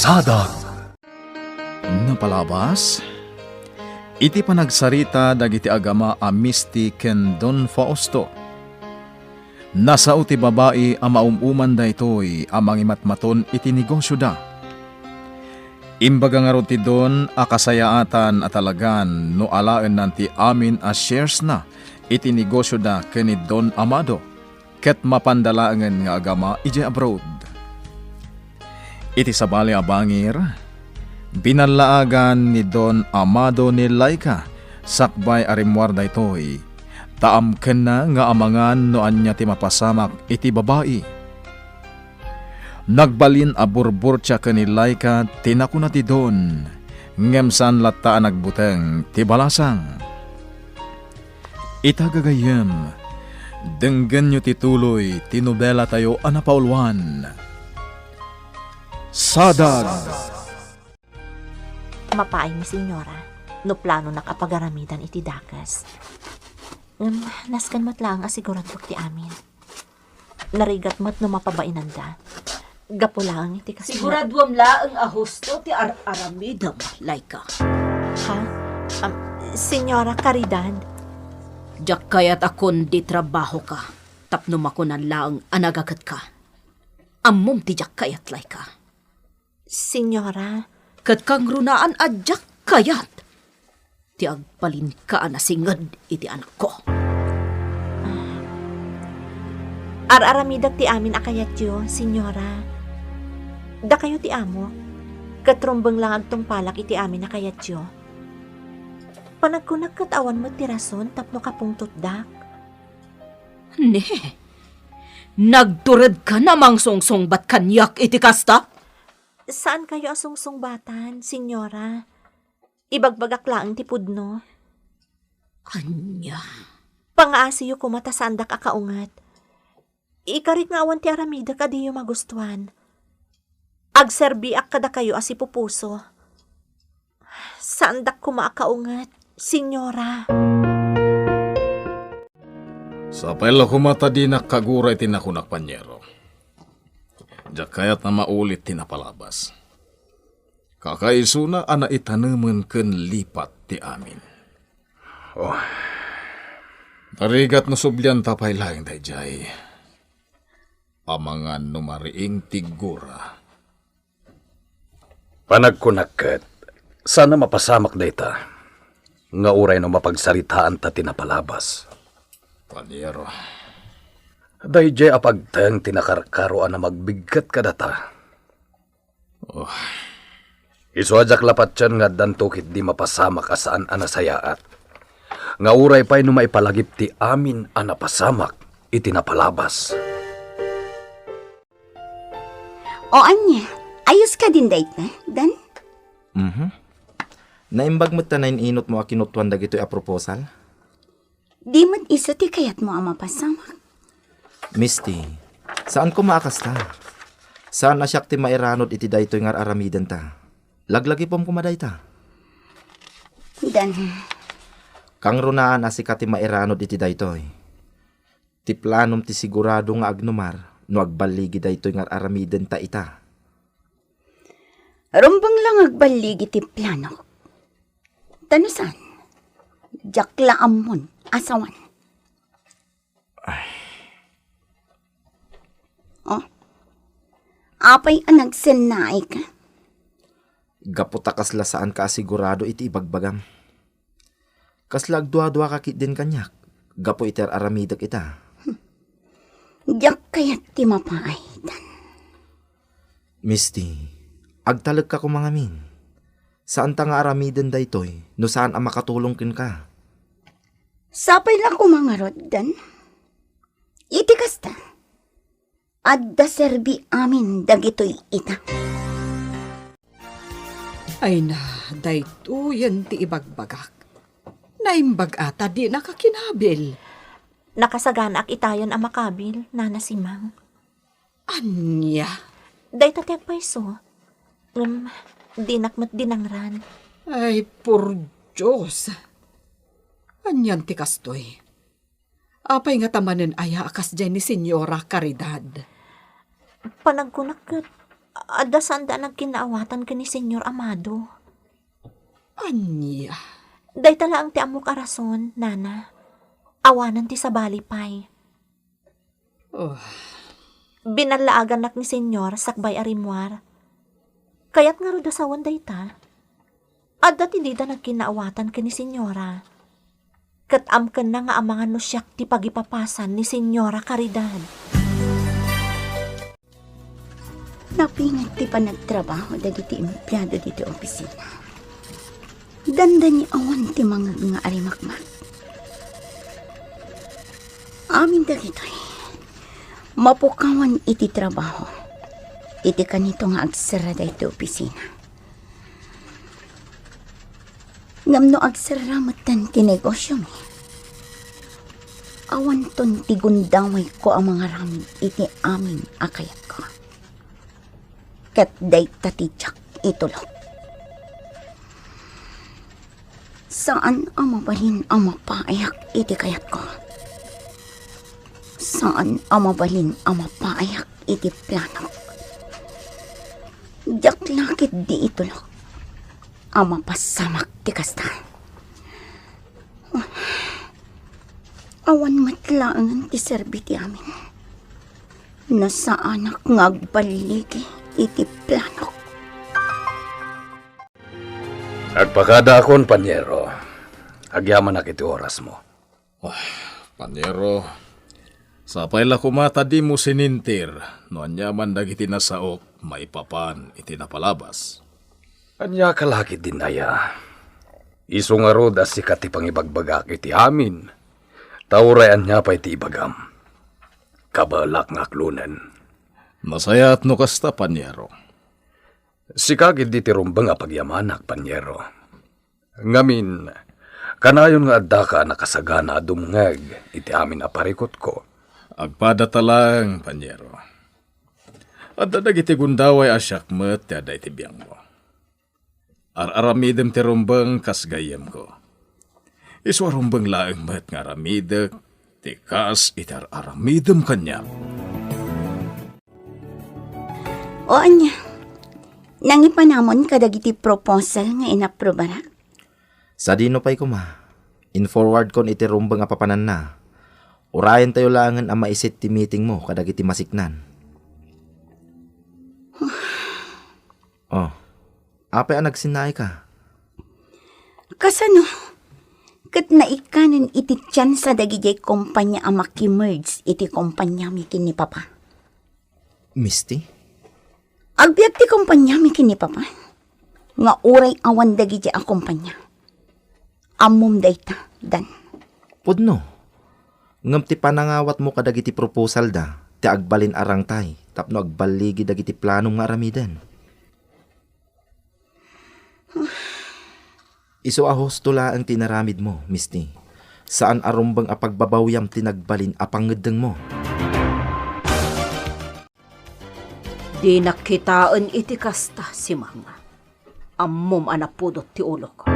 Sadag. Napalabas, iti panagsarita dagiti agama a Misty ken Don Fausto. Nasa uti babae a maumuman daytoy a mangimatmaton iti negosyo da. Imbaga nga ron ti Don a kasayaatan at talagan no alaen nanti amin a shares na iti negosyo da ken ni Don Amado ket mapandalaangan nga agama iti abroad. Iti sabali a bangir, binalaagan ni Don Amado ni Laika sakbay arimwar daytoy. Taam ken na nga amangan no anya ti mapasamak iti babae. Nagbalin a burburtya ken ni Laika tinakuna ti Don. Ngemsan latta nagbuteng ti balasang. Itagagayem, denggen nyo ti tuloy ti nobela tayo a napaulwan. Sadag. Mapaay ni senyora, no plano nakapagaramidan iti dakas. Naskan mat lang asiguradok ti amin. Narigat mat no mapabainan da. Gapo lang iti kasi. Siguraduam laang ahusto ti aramidam, Laika. Ha? Senyora Caridad. Diyak kaya't akon di trabaho ka. Tapno makunan laang anagagat ka. Ammom ti diyak kayat, Laika. Senyora. Kat kang runaan adyak kayat. Ti agpalin ka na singad iti anak ko. Araramidag ti amin akayat yo, senyora. Da kayo ti amo. Katrumbang lang agtong palak iti amin akayat yo. Panagkunag katawan mo ti rason tapno kapungtot dak. Ne, nagturad ka namang songsong bat kanyak iti kasta? Saan kayo asungsong batan, senyora? Ibagbagak laang ti pudno. Anya? Pangaasiyo kumatasandak akaungat. Ikarit nga awan ti aramida kadiyo magustuhan. Agserbi ak kada kayo asipupuso. Sandak kumaakaungat, senyora. Sa pala kumata di nakagura iti nakunak panyero. Diyak kayat na maulit tinapalabas. Kakaisuna ana itanaman ken lipat ti amin. Oh. Tarigat na sublyan tapay lang dayjay. Amangan numariing tigura. Panagkunakket, sana mapasamak dayta. Nga uray no mapagsaritaan ta tinapalabas. Panyero. Dayjay apagteng tinakarkaroan na magbigkat ka data. Oh. Isuadyak lapat yan nga dantukit di mapasamak asaan anasayaat. Nga uray pa'y no maipalagip ti amin anapasamak itinapalabas. O anya, ayos ka din dayt na, Dan? Naimbag mo tanayin inot mo akinutuan dagito'y a proposal? Di mat isa ti kayat mo ang mapasamak. Misty, saan ko maakasta? Saan na siyak ti mairanod iti daytoy nga aramidan ta? Laglagi pom kumaday ta. Dan, Kang runaan asika ti mairanod iti daytoy. Ti planom ti sigurado nga agnumar no agbaligi daytoy nga aramidan ta ita. rumbang lang agbaligi ti plano. Tanusan, jakla amon, asawan. Oh, apay ang nagsenay ka? Gaputa kasla saan ka asigurado iti ibagbagam. Kasla agdua-dua kakit din kanyak. Gapo iter aramidak ita. Jak kayat ti mapaay, Dan. Misty, agtalag ka kumangamin. Saan ta nga aramidan daytoy no saan ang makatulong kin ka? Sapay lang kumangarod, Dan. Iti kasta. Adda serbi amin dagitoy ita. Ay na, dayto yan ti ibagbagak. Naimbag ata di nakakinabil. Nakasagana ak itayan ang makabil, nana si Mang. Anya? Day tatiyag paiso. Dinakmat dinangran. Ay, por Diyos. Anyan ti kastoy. Apay nga tamanen aya akas dyan ni Senyora Caridad. Panagkunak kat Adda sanda nagkinaawatan ka ni Senyor Amado. Anya? Day tala ang ti amok arason, nana. Awanan ti sa balipay. Oh, Binalaagan nak ni Senyor sakbay arimwar. Kaya't nga ro dasawan day ta. Adda ti dida nagkinaawatan ka ni Senyora. Katam ka na nga amangan no siyak ti pagipapasan ni Senyora Caridad. Napingat ti pa nagtrabaho dagiti empleyado dito opisina. Danda ni awan ti mga nga arimakmak. Amin dagitoy. Mapukawan iti trabaho. Iti kanito nga agsara dito opisina. Ngam no agsara matan ti negosyo mi. Awan ton ti gundaway ko ang mga ramin iti amin akayat ko. Kat day tatijak itulog. Saan ang mabalin ang mapaayak iti kayat ko? Saan ang mabalin ang mapaayak iti plano? Diyak lakit di itulog. Ang mapasamak ti kasta. Awan matlaangan ti serbiti amin. Nasa anak ngagbaligi iti plano. Agpakada akon, Panyero. Agyaman na kiti oras mo. Panyero, sapay la kumata di mo sinintir, no anyaman dagiti nasaok, may papan iti napalabas. Anya kalakit din aya. Iso nga rod as sikat ti pangibagbagak iti amin. Taurayan niya pa iti ibagam. Kabalak nga klunen. Masaya at no kasta, Panyero. Sikagid di ti rumbang a pagyamanak, Panyero. Ngamin, kanayon nga adda ka nakasagana dumngeg iti amin a parikot ko. Agpadata lang, Panyero. At dadag iti gundaway asyakmet ti aday ti biyang mo. Ar-aramidem ti rumbang kas gayem ko. Iswa rumbang laeng met nga aramidek, ti kas iti ar-aramidem kanya. O anya, nangipanamon kadagiti proposal nga inaproba na. Sa dino pa'y kuma. In-forward kon iti rumbang nga papanan na. Urayan tayo langan ang maisit ti meeting mo kadagiti masiknan. Oh, apay ang nagsinay ka? Kasano? Kat naikanan iti tiyan sa dagijay kumpanya ang makimerge iti kumpanya mi kini papa. Misty? Agbiag ti kumpanya mi kini papa. Nga uray awan dagijay ang kumpanya. Amom dayta, dan. Pudno. Ngam ti panangawat mo kadagiti proposal da, ti agbalin arang tay, tapno agbaligi dagiti planong nga aramidan. Iso ahos tula ang tinaramid mo, Misty. Saan arumbang apagbabawyam tinagbalin apangedeng mo? Di nakitaan iti kasta si mga. Ammom anapudot ti ulo ko.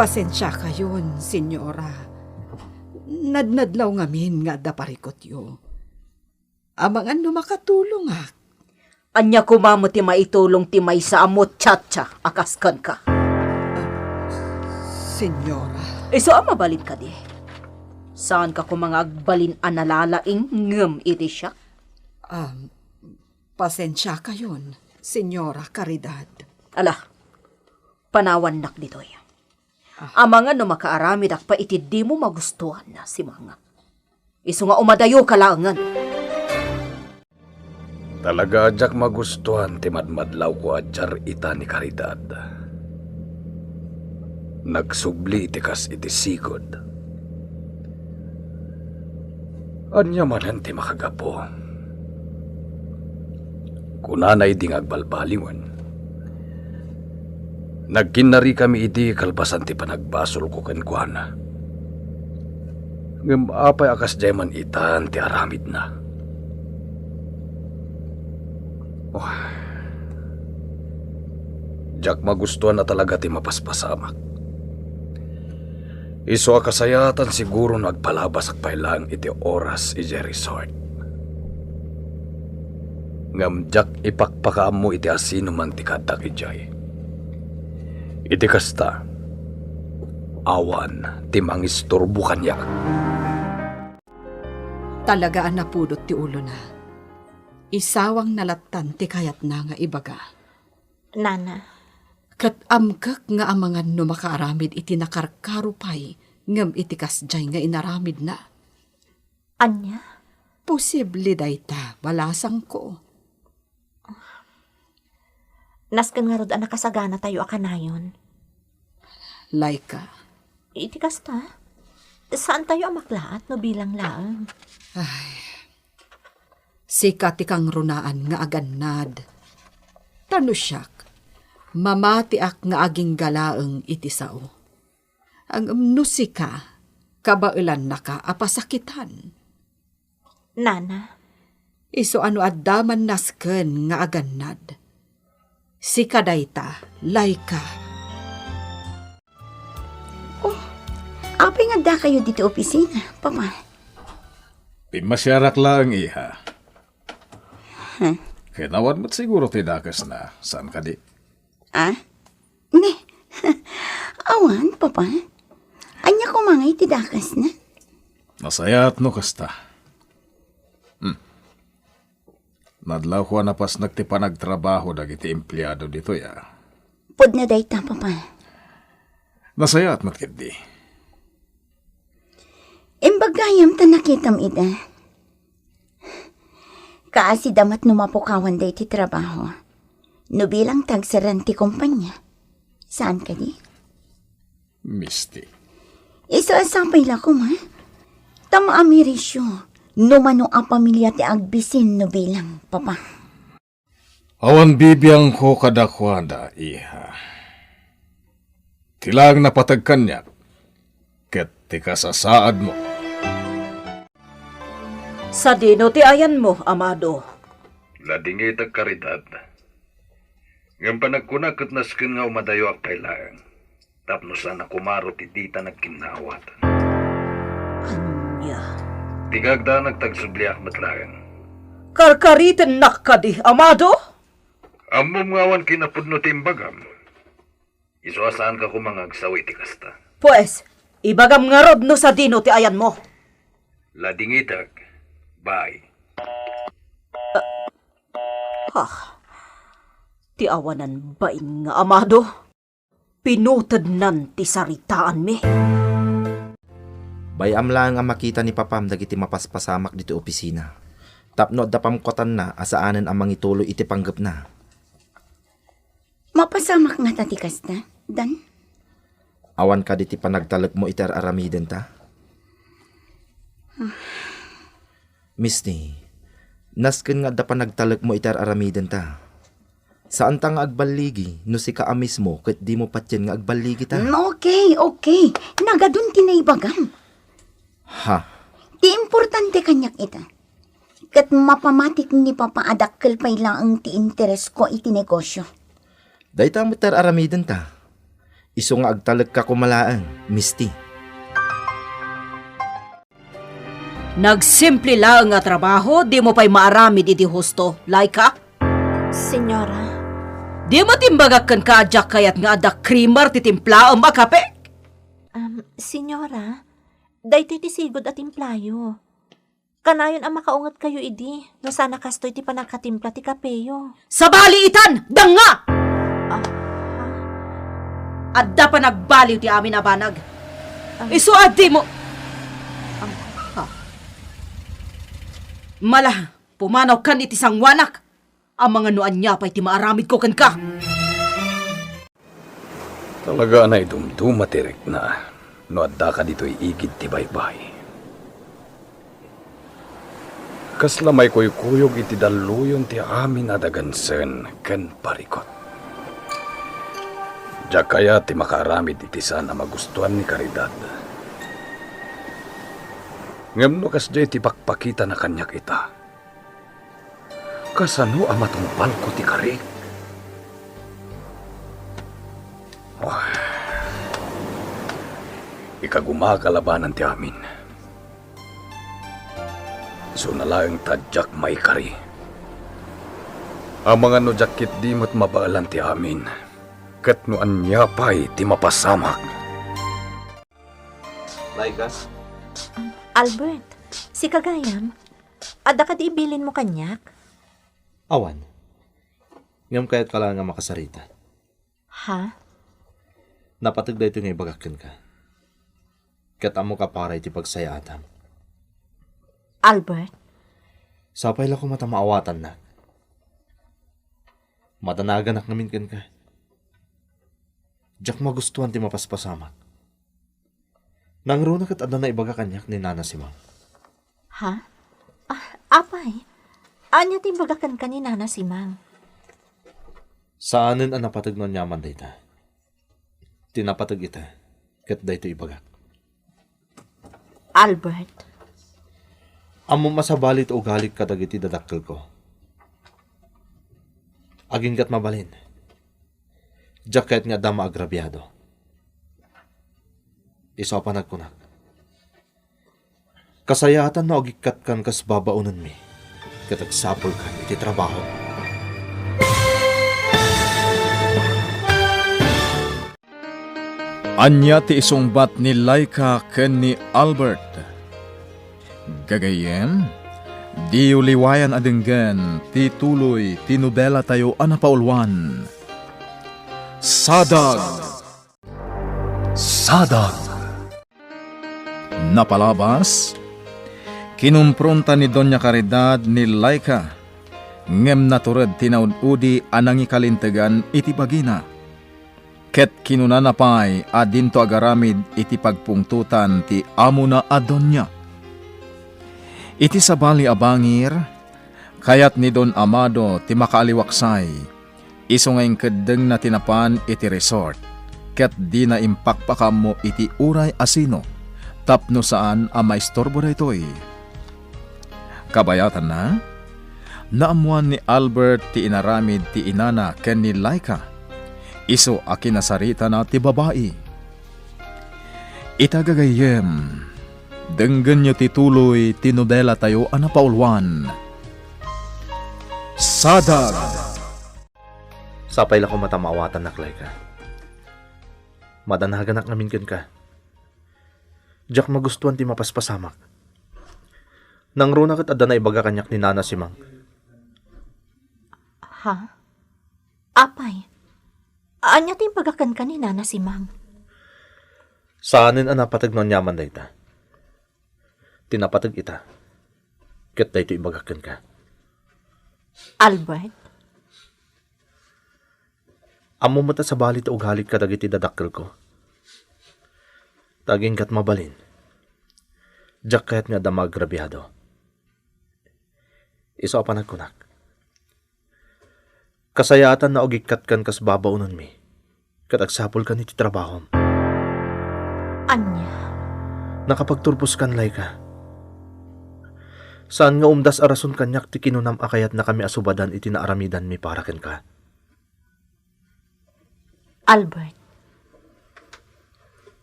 pasensya kayon, senyora. Nadnadlaw ngamin nga daparikot yo. Amangan no makatulong ak. Anya kumamo ti maitulong ti may sa amot tiyatsa akaskan ka. Senyora. Iso ang mabalin ka di. Saan ka kumanga agbalin analalaing ngem iti siya? Pasensya kayon, Senyora Caridad. Ala, panawan nak ditoy. Amangan no makaaramid ak pa iti di mo magustuhan na si mga. Iso nga umadayo kalangan. Talaga adyak magustuhan ti madmadlaw ko adjar ita ni Caridad. Nagsubli iti kas iti sigod. Anya man ti makagapo. Kunanay di ngagbalbaliwan. Nagkinari kami iti kalpasan ti panagbasol ko kenkwana. Ngem apay akas jayman itan ti aramid na. Oh. Diyak magustuhan na talaga ti mapaspasamak. Iso akasayatan siguro nagpalabas ak pailang iti oras iti resort. Ngamjak ipakpakaam mo iti asino man ti kadak ijay. Iti kasta, awan ti mangisturbo kanya. Talagaan na pudot ti ulo na. Isawang nalatan ti kayat na nga ibaga. Nana, Kat amkak nga amangan no makaaramid iti nakarkarupay ngam iti kasjay nga inaramid na. anya? Posible dayta, balasang ko. Nasken nga rod ang nakasagana tayo akanayon. Laika, Iti kasta, saan tayo amaklaat no bilang laang? sikat ikang runaan nga agannad. Tanusyak, mamatiak nga aging galaeng iti sao. Ang umnusika, kabailan na ka apasakitan. Nana, Iso ano addaman nasken nga agannad. Sika dayta, laika. Apay nga da kayo dito opisina, Papa. Pimasyarak lang, iha. Huh? Kinawan mo't siguro tidakas na. Saan ka di? Ah? Ne. Awan, Papa. Anya ko mga itidakas na. Nasayat no kasta. Nadlaw ko na pas nagtipa nagtrabaho dagiti empleyado dito ya. Pod na dayta, Papa. Nasayat mo't kindi. Imbagayam ta nakitam ida. Kaasi damat numapukawan day ti trabaho. No bilang tagsaran ti kumpanya. Saan ka di? Misty. Iso asapay la ko, ma. Tama amirisyo. No mano ang pamilya ti agbisin no bilang, Papa. Awan bibiyang ko kadakwada, iha. Tilang napatagkan niya. Ket ti kasasaad mo. Sa dino ti ayan mo, amado. Ladingit ang karidad. Ngayon pa nagkunakot na skin nga umadayo ang kailangan. Tapno sana kumaro ti dita nagkinawat. Anya. Tigagda nagtagsubliak matlagan. Karkaritin nakadi, amado? Amom ngawan kinapudno timbagam. Isuasaan ka kumangagsawi ti kasta. Pues, ibagam nga rod no sa dino ti ayan mo. Ladingitag. Bye. Ti awanan bain nga amado. Pinutad nan ti saritaan mi. Bayam lang ang makita ni Papam dagiti mapaspasamak dito opisina. Tapno dapam kotan na asaanan ang mangituloy iti panggap na. Mapasamak nga tatikas na, Dan. Awan ka diti panagtalag mo iter aramiden ta. Misty, nasken nga da panagtalag mo iter aramiden ta. Saan ta nga agbaligi no si ka mismo ket di mo patyen nga agbaligi ta. Okay. Nagadun tinaibagam. Ha? Di importante kanyak ita. Kat mapamatik ni Papa adakkel pay lang ang ti interes ko iti negosyo. Dayta mo iter aramiden ta. Iso nga agtalag ka kumalaan, Misty. Nagsimple lang nga trabaho, di mo pa'y maarami di husto. Laika? Senyora, Di mo timbagak kan kaadyak kayat nga adak krimer titimpla o makape? senyora, daytoy ti sigod at timplayo. Kanayon ang makaungat kayo idi, no sana kastoy ti panagkatimpla ti kapeyo. Sa baliitan! Danga! Adda pa nagbaliw ti amin abanag. Isuad di mo... Mala, pumanaw kan iti sangwanak. Ang mga nuan niya pa'y ti maaramid ko kan ka. Talaga na idumdumatirik na. No adda ka dito'y igid ti baybay. Kaslamay ko'y kuyog iti daluyon ti amin adagansen ken parikot. Diyak kaya ti makaaramid iti sana magustuhan ni Karidad. Ngem no kasjay ti pakpakita na kanyak ita. Kasano ang matumpal ko ti karik? Oh. Ikagumagalabanan ti amin. So nalaang tadyak may kari. Ang mga no jakit di mo't mabaalan ti amin. Kat no anya pa'y ti mapasamak. Laika, Albert, si Kagayam, ada ka di ibilin mo kanyak? awan. Ngam kaya't kala nga makasarita. Ha? Napatag da ito nga ibagakan ka. Kat amo ka para iti pagsayaatan. Albert, Sapay la ko matamaawatan na. Matanagan ak namin kan ka. Diyak magustuhan ti mapaspasamak. Nang runa kat ada na ibaga kanyak ni Nana si Mang. ha? Apay, anya timbagakan ka ni Nana si Mang. Saanin ang napatag nun yaman dayta? Tinapatag ita, kat dayto ibagak. Albert, Amo masabalit o galik kadagiti dadakkel ko. Aging kat mabalin. Diyak kahit nga dama agrabyado. Iso pa nagkunak. Kasayatan na ogikat kan kas babaunan mi. Katagsapol kan iti trabaho. Anya ti isungbat ni Laika ken ni Albert. Gagayem, di uliwayan adenggan ti tuloy ti nobela tayo anapaulwan. Sadag! Sadag! Napalabas, kinumpronta ni Doña Caridad ni Laika, ngem naturad tinaud-udi anang ikalintegan iti bagina. Ket kinunanapay adinto agaramid iti pagpungtutan ti amo na Adonya. Iti sabali abangir, kayat ni Don Amado ti makaaliwaksay, iso ngayong kedeng na tinapan iti resort, ket di na impakpakam mo iti uray asino, tapno saan ang maistorbo na ito'y. Kabayatan na, naamuan ni Albert ti inaramid ti inana ken ni Laika, iso a kinasarita na ti babae. Itagagayem, denggan nyo ti tuloy ti nobela tayo anapaulwan. Sadag! Sapay la ko matamawatan naklay ka. Madanagan ak namin ken ka. Diyak magustuhan ti mapaspasamak. Nang runa kat ada na ibaga kanyak ni Nana si Mang. Ha? Apay, anya timbagakan ka ni Nana si Mang. Saanin ang napatag nun yaman dayta? Tinapatag ita. Ket dayto ibagakan ka. Albert, Amo mata sa balit o galik ka dagiti dadakkel ko. Taging kat mabalin. Diyak kahit nga damag grabyado. Iso pa nagkunak. Kasayatan na ogikat kan kas babaunan mi. Katagsapol kan iti trabahom. anya, Nakapagturpos kan lay ka. Saan nga umdas arason kanyak ti kinunam akayat na kami asubadan iti naaramidan mi para ken ka. Albert,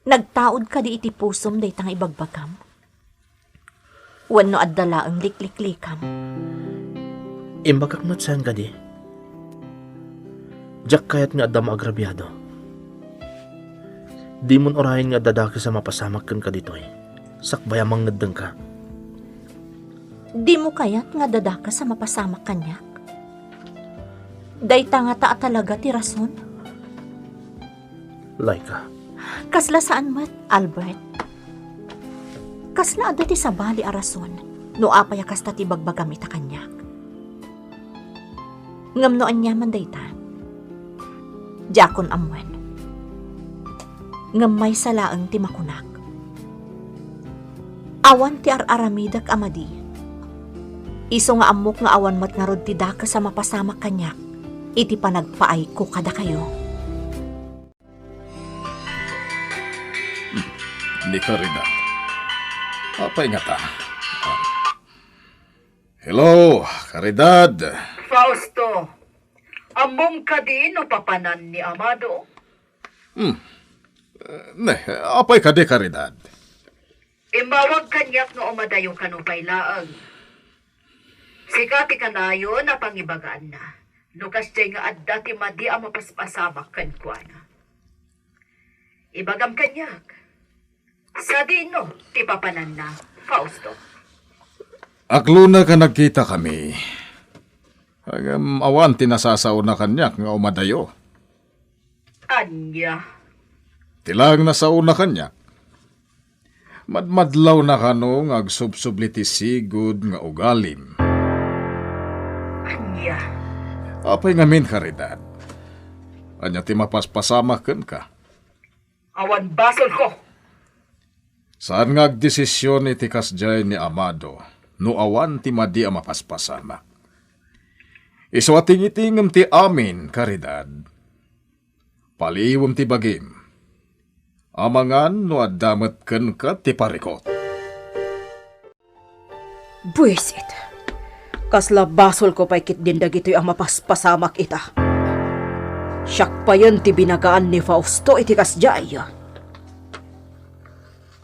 nagtaod ka di iti pusom daytang ibagbagam. Wano addala ang likliklikam. Imbagak mat saan ka di? Diyak kayat nga adda maagrabyado. Di mon orahin nga dadaki sa mapasamak ken ka ditoy. Sakbayamang naddeng ka. Di mo kayat nga dadaka sa mapasamak kanyak. Dayta nga taa talaga ti rason. Laika, Kasla saan mat, Albert? Kasla ada ti sabali a rason, no apay kasta ti bagbagam ita kanyak. Ngam no anyaman dayta. Jakon amwen. Ngam may salaang ti makunak. Awan ti araramidak amadi. Iso nga amok nga awan mat nga rod ti daka sa mapasamak kanyak. Iti panagpaay ko kada kayo. Ni Caridad. Apay nga ta. Hello, Caridad. Fausto, among ka din o papanan ni Amado? Ne, apay ka di, Caridad. Imawag kanyak no umadayo ka no pailaang. Sikati kanayo na pangibagaan na. Nukas jay nga adda ti madi ang mapaspasamak kan kuana. Ibagam kanyak. Sa dino, ti papanan na, Fausto. Aklo na ka nagkita kami. Agam awan tinasasaw na kanyak nga umadayo. Anya, Tilang nasaw na kanyak. Madmadlaw na kano nga agsubsubli ti sigud nga ugalim. anya. Apay ngamin karidad. Anya ti mapaspasamaken ka. Awan basol ko. Saan nga agdesisyon iti kasjay ni Amado no awan ti madi a mapaspasamak. Iswating-itingem ti amin karidad. Paliwem ti bagim. Amangan no addamet ken ka ti parikot. Buisit. Kasla basol ko pa'y kitdin dagito'y ang mapaspasamak ita. Siyak pa yun ti binagaan ni Fausto iti kasjay.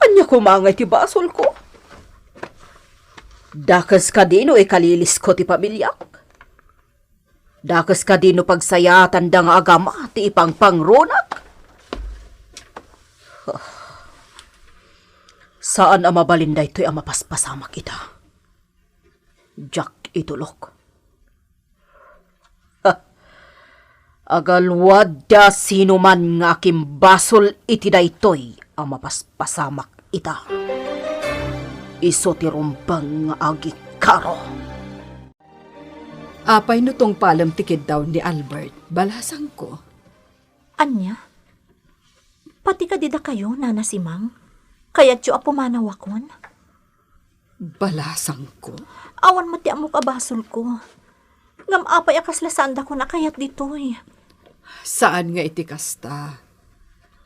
Anya kumangay ti basol ko. Dakas ka dino kalilis ko ti pamilyak. Dakas ka dino pagsayatan da nga agama ti ipang pangrunak. Saan ang mabalinday to'y ang mapaspasamak ita? Jack itulok. Agalwad da sino man nga aking basol iti daytoy ang mapaspasamak ita. Iso ti rumbang nga agi karo. Apay no tong palam tikid daw ni Albert, balasang ko. Anya? Pati ka dida kayo, Nana Simang? Kaya't yu apumanawakon? Balasang ko? Awan mo ti amok abasol ko. Ngam apay akaslasanda ko na kayat ditoy. Saan nga iti kasta?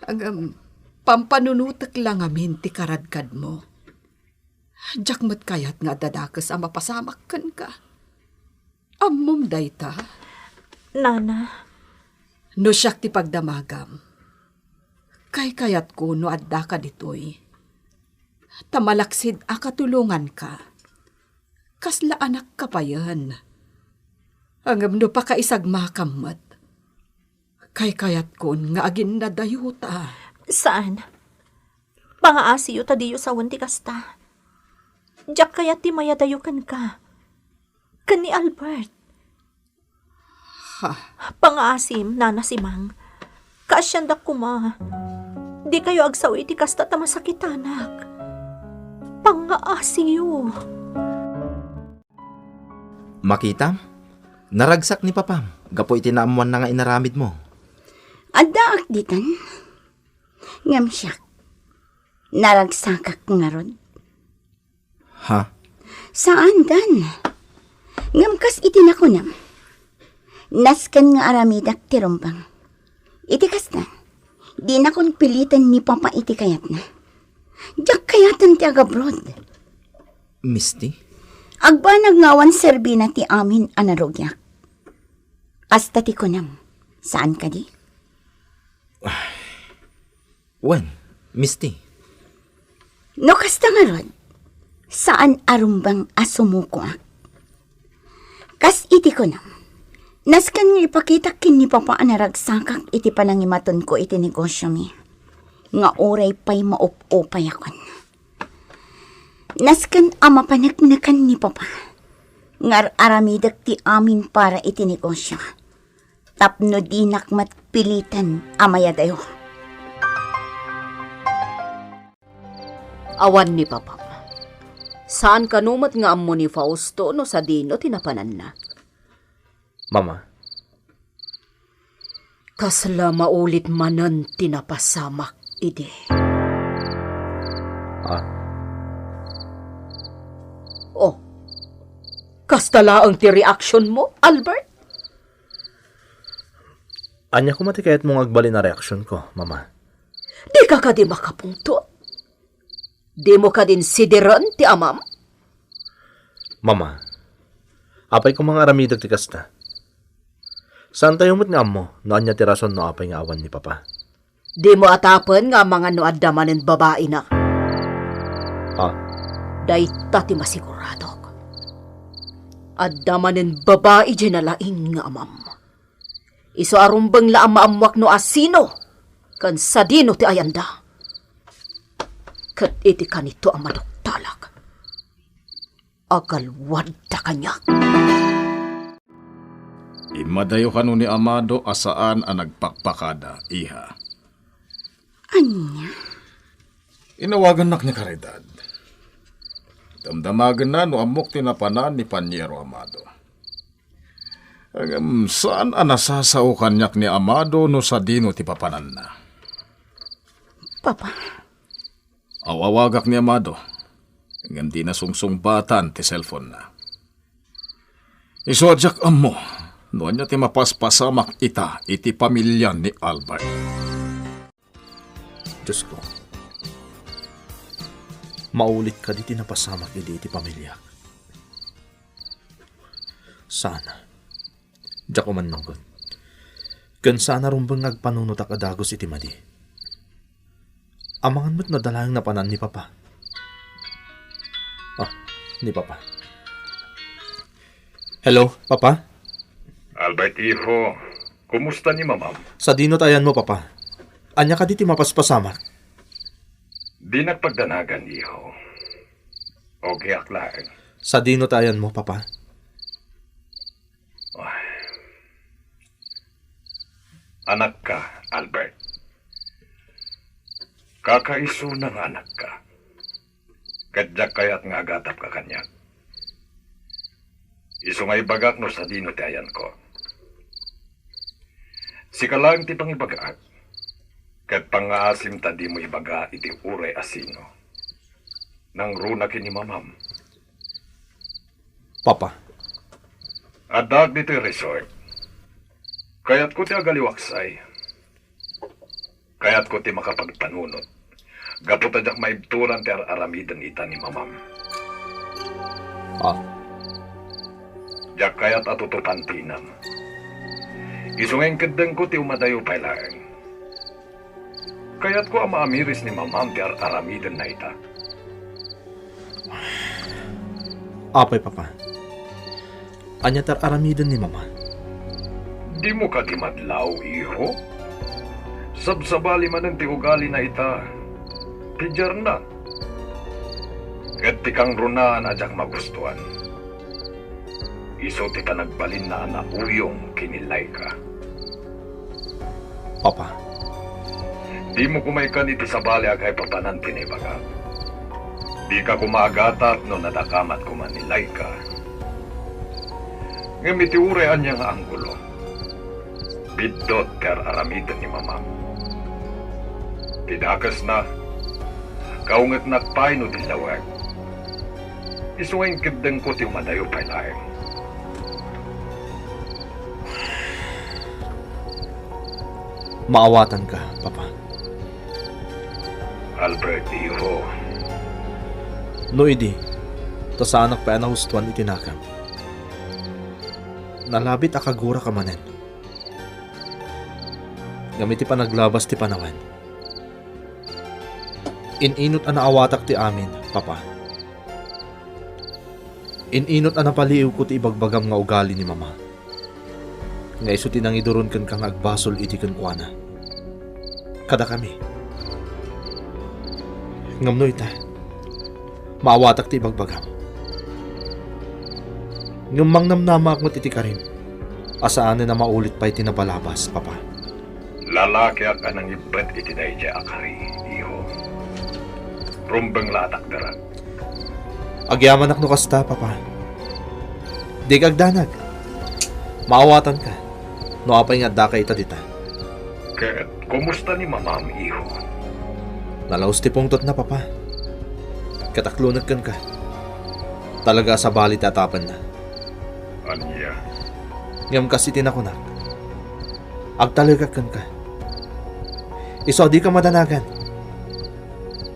Ang pampanunutak lang amin ti karadkad mo. Diyak mat kayat nga dadakas ang mapasamak kan ka. Ammom dayta. Nana, No siyak ti pagdamagam. Kay kayat ko no adda ka ditoy. Tamalaksid akatulungan ka. Kasla anak ka pa yan. Hanggang no pa kaisagmakam mat. Kay kayat ko nga agin na dayuta. saan? Pangaasiyo tadiyo sa wanti kasta. Diyak kayat ti mayadayukan ka. Kan ni Albert. Ha? Pangaasim, Nana Simang. Kaasyandak kuma. Di kayo agsaw iti kasta tamasakitanak. Pangaasiyo. Makita? Naragsak ni Papam. Gapo itinaamuan na nga inaramid mo. Adda akditan. Ngam siya. Naragsakak nga ron. Ha? Saan dan? Ngam kas itinakunam. Naskan nga aramidak ti rumbang. Iti kas na. Di na kon pilitan ni Papa iti kayat na. Diyak kayatan ti agabrod. Misty? Agba nagngawan serbi na ti amin anarogyak. Asta ti kunam. Saan ka di? When? Misty? No kasta nga ron. Saan arumbang asumuko ak? Kas iti kunam. Naskan nga ipakita kin ni Papa anaragsakak iti panangimaton ko iti negosyo mi. Nga oray pa'y maup-upay akon. Naskan ama panagnakan ni Papa. Ngar aramidak ti amin para iti negosyo. Tapno dinak matpilitan amayadayo. Awan ni Papa. Saan kanumat nga ammo ni Fausto no sa dino tinapanan na? Mama, Kasla maulit manan tinapasamak ide. Oh, kastala ang ti reaction mo, Albert? Anya ko matikayat mong agbali na reaksyon ko, Mama. Di ka di makapungto. Di mo ka din sideran ti amam? Mama, apay ko mga aramidag ti kasta. Saan tayo mo't nga mo, no anya ti rason no apay nga awan ni Papa? Di mo atapan nga mga no adamanin babae na. Dayta ti masiguradok. Adamanin babae dyan na laing nga amam. Iso arumbang la maamuak no asino, kan sadino ti ayanda. Kat iti kanito ang madoktalak. Agalwad ta kanya. Imadayo ka ni Amado asaan ang nagpakpakada, iha. Anya? Inawagan nak ni Caridad. Damdamagan na no amok tinapanan ni Panyero Amado. Saan anasasao kanyak ni Amado no sa dino ti papanan na? Papa, Awawagak ni Amado. Ngam di na sungsung-batan ti cellphone na. Iswadyak amo, noon niya ti mapaspasamak ita iti pamilya ni Albert. Diyos ko. Maulit ka di tinapasamak iti pamilya. Sana. Diyak ko man nangkot. Kan sana rumbang nagpanunot akadagos iti madi. Amangan mo't nadalang na panan ni Papa. Ni Papa. Hello, Papa? Albert, iho. Kumusta ni mamam? Sa dino tayan mo, Papa. Anya ka di mapaspasamak. Di nagpagdanagan, iho. Okay, aklaan. Sa dino tayan mo, Papa. Anak ka, Albert. Kakaiso ng anak ka. Kadyak kaya't nga agatap ka kanya. Iso nga ibagak no sa dino tayan ko. Si kalang ti pang ibagak. Kat pangaasim ta di mo ibaga iti uray asino. Nang runa kini mamam. Papa. Adag dito resort. Kaya't ko ti agaliwaksay. Kaya't ko ti makapagpanunot. Gapot adyak maibturan ti aramidan ita ni mamam. Diyak kaya't atutupan tinam. Isungeng kedeng ko ti umadayo pailaeng. Kaya't ko amaamiris ni mamam ti aramidan na ita. Apay, Papa. Anya tar aramidan ni Mama. Di mo ka timadlaw, iho? Sabsabali man ang tiugali na ita. Pijar na. Kat tikang runaan adyak magustuhan. Iso ti panagbalin na na uyong kinilay ka. Papa. Di mo kumaykan iti sabali agay papanan tinibaga. Di ka kumagatat no nadakamat kumanilay ka. Ngamitiurean niya nga anggulo. Bidot kar aramitan ni mamam. Tidakas na, kaungat nakpay no dilawag. Isuwain kedeng ko ti umadayo pa'y laeng. Maawatan ka, Papa. Albert, iho. No, idi. Ta sa anak pa nahustuan itinakam. Nalabit akagura ka manen. Gamiti pa naglabas ti panawan. Ininot ang naawatak ti amin, Papa. Ininot ang napaliw ko ti ibagbagam nga ugali ni Mama. Nga iso tinang iduron kan kang agbasol iti kan kuana. Kada kami. Ngamno ita. Maawatak ti ibagbagam. Ngamang namnamak mo iti karim. Asaan na maulit pa iti napalabas, Papa. Lalaki ak anang ibet iti dayja akari, iho. Rumbeng latak darat. Agyaman ak no kasta, Papa. Di kagdanag. Maawatan ka. No apay nga da ka ita dita. Ket, kumusta ni mamam, iho? Nalaos ti pungtot na, Papa. Kataklunag kan ka. Talaga sa bali tatapan na. Anya? Ngam kasi tinakunak. Agtalagak kan ka. Iso di ka madanagan.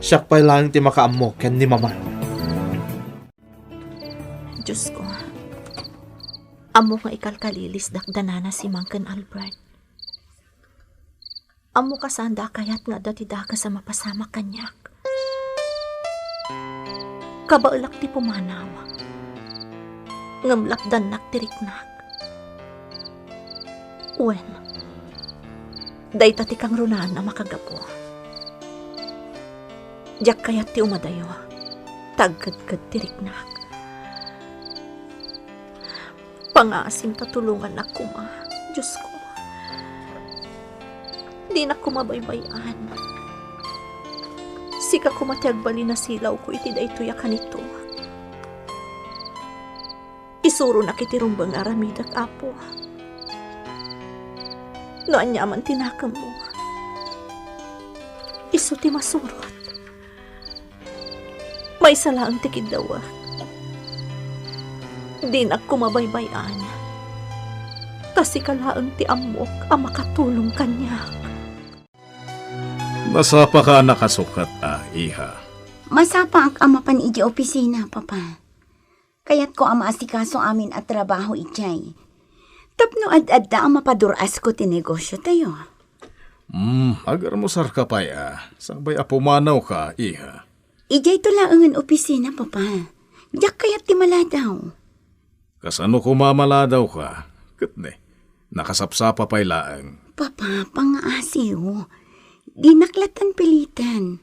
Siyak pa'y lang ti makaammo ken ni Mama. Diyos ko, amo nga ikalkalilis dakdanana si Mangken Albert. Amo kasanda kayat nga dati daka sa mapasama kanyak. Kabaulak ti pumanawa. Ngamlakdan nak tiriknak. Wen, Dayta ti kang runaan na makagapo. Diyak kayat ti umadayo. Taggad-gad ti riknak. Pangasim tatulungan na kuma. Diyos ko. Di na kumabaybayan. Sika kumatiagbali na silaw ko iti daytoy kanito. Isuro na kitirumbang aramidak apo. No anyaman tinakam mo. Isu ti masurot. May salaang tikid dawa. Di na kumabaybayan. Kasi kalaang ti amok ang makatulong kanya. Masapa ka nakasukat, iha. Masapa ang ama pan iji opisina, papa. Kaya't ko ama asikaso amin at trabaho ijay. Tapno ad-adda ang mapaduras ko ti negosyo tayo. Agar mo sar ka pay, sabay apumanaw ka, iha. Ijay to laangan opisina, papa. Diyak kaya't ti maladaw. Kasano kumamaladaw ka? Katne, nakasapsapa pay laang. Papa, pangaasiw. Di naklatan pilitan.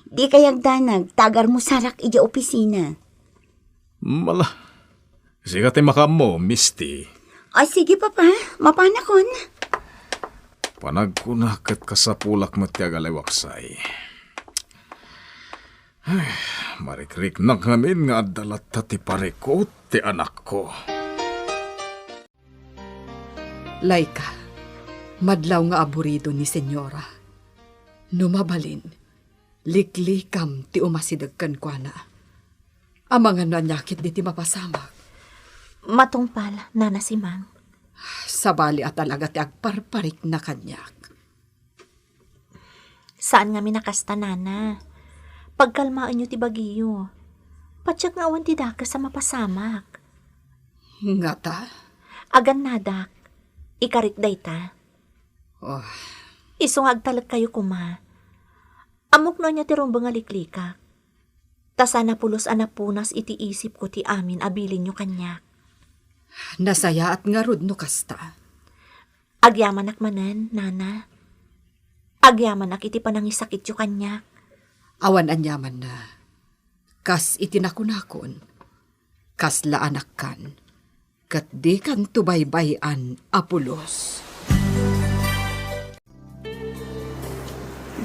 Di kayag danag, tagar mo sarak ija opisina. Mala, sigat makam mo, Misty. O sige, papa, mapanakon. Panagkunakat ka sa pulak matyagalaiwaksay. Ay, marikrik na ngamin nga adalat ti parikot ti anak ko. Laika, madlaw nga aburido ni senyora. Numabalin, liklikam ti umasidagkan kwa na. Amang nga nanyakit di ti mapasamak. Matungpal, nana si Mang. Sabali at talaga ti agparparik na kanyak. Saan nga minakasta, nana? Pagkalmaan nyo ti bagiyo. Patsyak nga awan ti daka sa mapasamak. Nga ta? Agan nadak, ikarik dayta. Oh, Isungag talag kayo kuma. Amok no niya ti rumbang aliklika. Tasana pulos anapunas iti isip ko ti amin abilin nyo kanya. nasaya at nga rod no kasta. Agyaman manen, nana. Agyaman iti panangisakit yu kanya. Awan anyaman na. Kas itinakunakon. Kas laanak kan. Kat di kan tubaybayan apulos.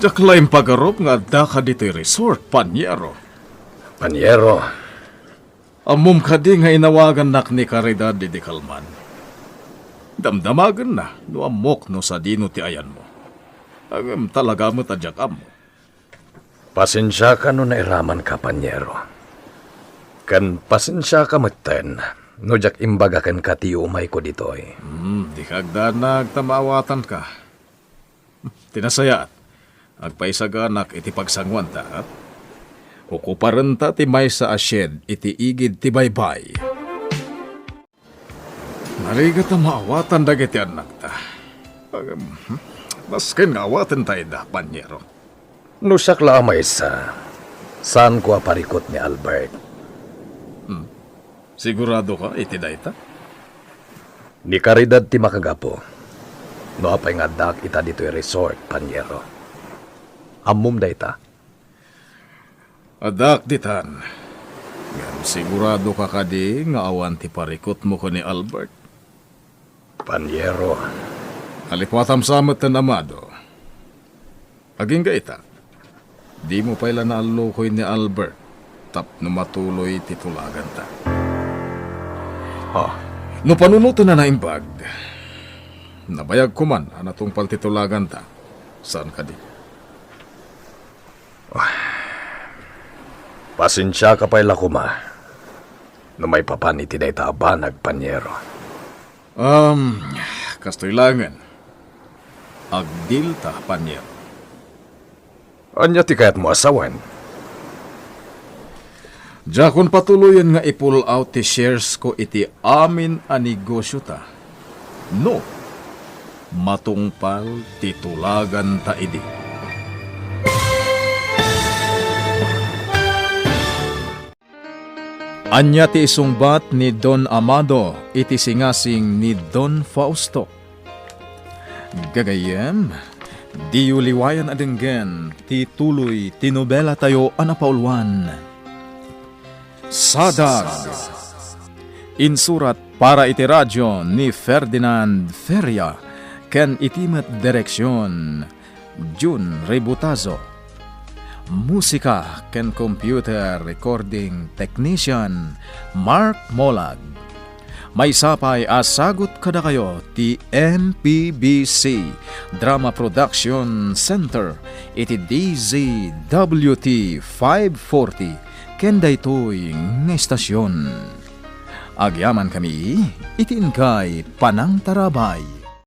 Jaklaim pagarop nga da ka dito'y resort, Panyero. Panyero, Amum ka di nga inawagan nak ni Caridad di Kalman. Damdamagan na, no amok no sa dino ti ayan mo. Agam talaga mo tadyak mo. pasensya ka no nairaman ka, Panyero. Kan pasensya ka maten, no jak imbaga kan katiumay ko ditoy. Di kagda nagtamawatan ka. Tinasayaat, agpaisaganak iti pagsangwan ta, at ukuparan ta ti may sa asyed iti igid ti baybay. Narigat na maawatan dagiti anak ta. Maskin nga awatan tayo da, Panyero. No siyak lamay saan ko aparikot ni Albert? Sigurado ka iti dayta? Ni Caridad ti makagapo. No apay nga dak ita dito'y resort, Panyero. Amum dayta. Adak ditan. Ngam sigurado ka kadi nga awan ti parikot mo ko ni Albert. Panyero, Kalipwatam samat na amado. Aging ka ita. Di mo pala naalukoy ni Albert. Tap no matuloy titulagan ta. No panunuto na naimbag. Nabayag ko man anatong paltitulagan ta. Saan ka di? pasensya ka pa'y lakuma. No may papaniti na itabanag, Panyero. Kastoy langan. Agdil ta, Panyero. Anya ti kayat mo asawan? Jakon patuloyan nga i-pull out ti shares ko iti amin a negosyo ta. No, matungpal titulagan ta idi. Anya ti isungbat ni Don Amado iti singasing ni Don Fausto. Gagayem, Di uliwayan adenggen, ti tuloy tinobela tayo anapaulwan. Sadag. Insurat para iti radyo ni Ferdinand Feria, ken itimet direksyon June Rebutazo. Musika ken computer recording technician Mark Molag. May sapay asagot kada kayo ti NPBC Drama Production Center iti DZWT 540 ken daytoy nga estasyon. Agyaman kami iti inkay Panang Tarabay.